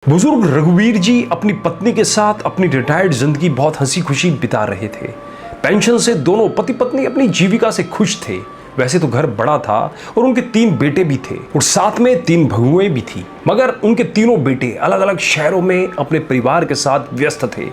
बुजुर्ग रघुवीर जी अपनी पत्नी के साथ अपनी रिटायर्ड जिंदगी बहुत हंसी खुशी बिता रहे थे। पेंशन से दोनों पति पत्नी अपनी जीविका से खुश थे। वैसे तो घर बड़ा था और उनके 3 बेटे भी थे और साथ में 3 बहुएं भी थी, मगर उनके तीनों बेटे अलग अलग शहरों में अपने परिवार के साथ व्यस्त थे।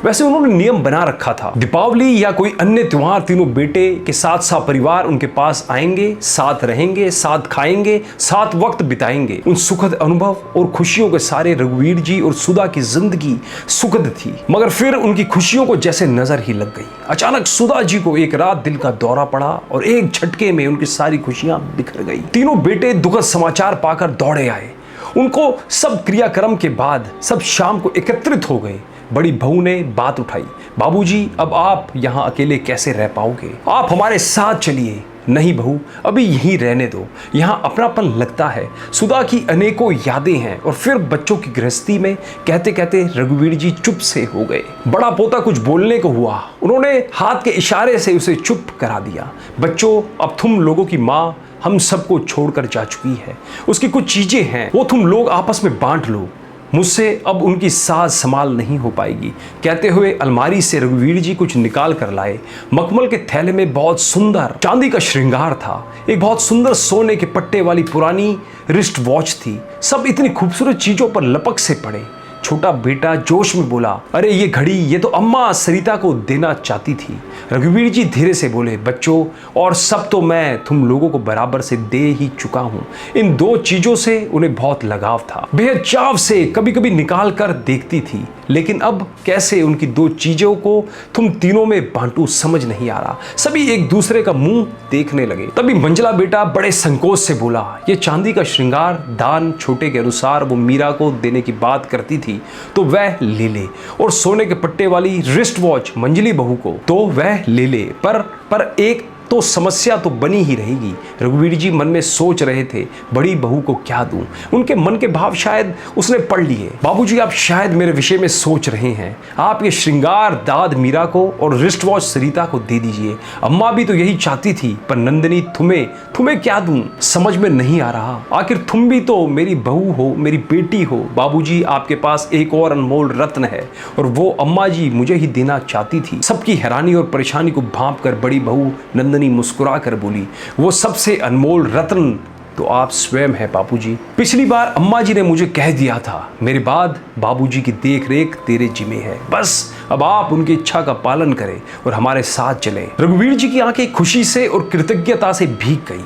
वैसे उन्होंने नियम बना रखा था, दीपावली या कोई अन्य त्योहार तीनों बेटे के साथ परिवार उनके पास आएंगे, साथ रहेंगे, साथ खाएंगे, साथ वक्त बिताएंगे। उन सुखद अनुभव और खुशियों के सारे रघुवीर जी और सुधा की जिंदगी सुखद थी, मगर फिर उनकी खुशियों को जैसे नजर ही लग गई। अचानक सुधा जी को एक रात दिल का दौरा पड़ा और एक झटके में उनकी सारी खुशियां बिखर गई। तीनों बेटे दुखद समाचार पाकर दौड़े आए। उनको सब क्रियाक्रम के बाद सब शाम को एकत्रित हो गए। बड़ी बहू ने बात उठाई, बाबूजी अब आप यहाँ अकेले कैसे रह पाओगे, आप हमारे साथ चलिए। नहीं बहू, अभी यहीं रहने दो, यहाँ अपनापन लगता है। सुधा की अनेकों यादें हैं। और फिर बच्चों की गृहस्थी में कहते कहते रघुवीर जी चुप से हो गए। बड़ा पोता कुछ बोलने को हुआ, उन्होंने हाथ के इशारे से उसे चुप करा दिया। बच्चों, अब तुम लोगों की माँ हम सबको छोड़कर जा चुकी है। उसकी कुछ चीजें हैं, वो तुम लोग आपस में बांट लो। मुझसे अब उनकी साज संभाल नहीं हो पाएगी। कहते हुए अलमारी से रघुवीर जी कुछ निकाल कर लाए। मखमल के थैले में बहुत सुंदर चांदी का श्रृंगार था। एक बहुत सुंदर सोने के पट्टे वाली पुरानी रिस्ट वॉच थी। सब इतनी खूबसूरत चीजों पर लपक से पड़े। छोटा बेटा जोश में बोला, अरे ये घड़ी, ये तो अम्मा सरिता को देना चाहती थी। रघुवीर जी धीरे से बोले, बच्चों, और सब तो मैं तुम लोगों को बराबर से दे ही चुका हूँ। इन 2 चीजों से उन्हें बहुत लगाव था। बेहद चाव से कभी कभी निकाल कर देखती थी, लेकिन अब कैसे उनकी 2 चीजों को तुम तीनों में बांटू समझ नहीं आ रहा। सभी एक दूसरे का मुंह देखने लगे। तभी मंझला बेटा बड़े संकोच से बोला, ये चांदी का श्रृंगार दान छोटे के अनुसार वो मीरा को देने की बात करती थी तो वह ले ले, और सोने के पट्टे वाली रिस्ट वॉच मंजली बहू को तो वह ले ले। पर एक तो समस्या तो बनी ही रहेगी। रघुवीर जी मन में सोच रहे थे, बड़ी बहू को क्या दूं। उनके मन के भाव शायद उसने पढ़ लिए। बाबूजी, आप शायद मेरे विषय में सोच रहे हैं। आप ये श्रृंगार दाद मीरा को और रिस्ट वॉच सरिता को दे दीजिए। अम्मा भी तो यही चाहती थी, पर नंदिनी तुम्हें क्या दूं समझ में नहीं आ रहा। आखिर तुम भी तो मेरी बहू हो, मेरी बेटी हो। बाबूजी, आपके पास एक और अनमोल रत्न है और वो अम्मा जी मुझे ही देना चाहती थी। सबकी हैरानी और परेशानी को भांप कर बड़ी बहू नंदिनी मुस्कुरा कर बोली, वो सबसे अनमोल रत्न तो आप स्वयं है बाबूजी। पिछली बार अम्मा जी ने मुझे कह दिया था, मेरे बाद बाबूजी की देख रेख तेरे जिम्मे है। बस अब आप उनकी इच्छा का पालन करें और हमारे साथ चलें। रघुवीर जी की आंखें खुशी से और कृतज्ञता से भीग गई।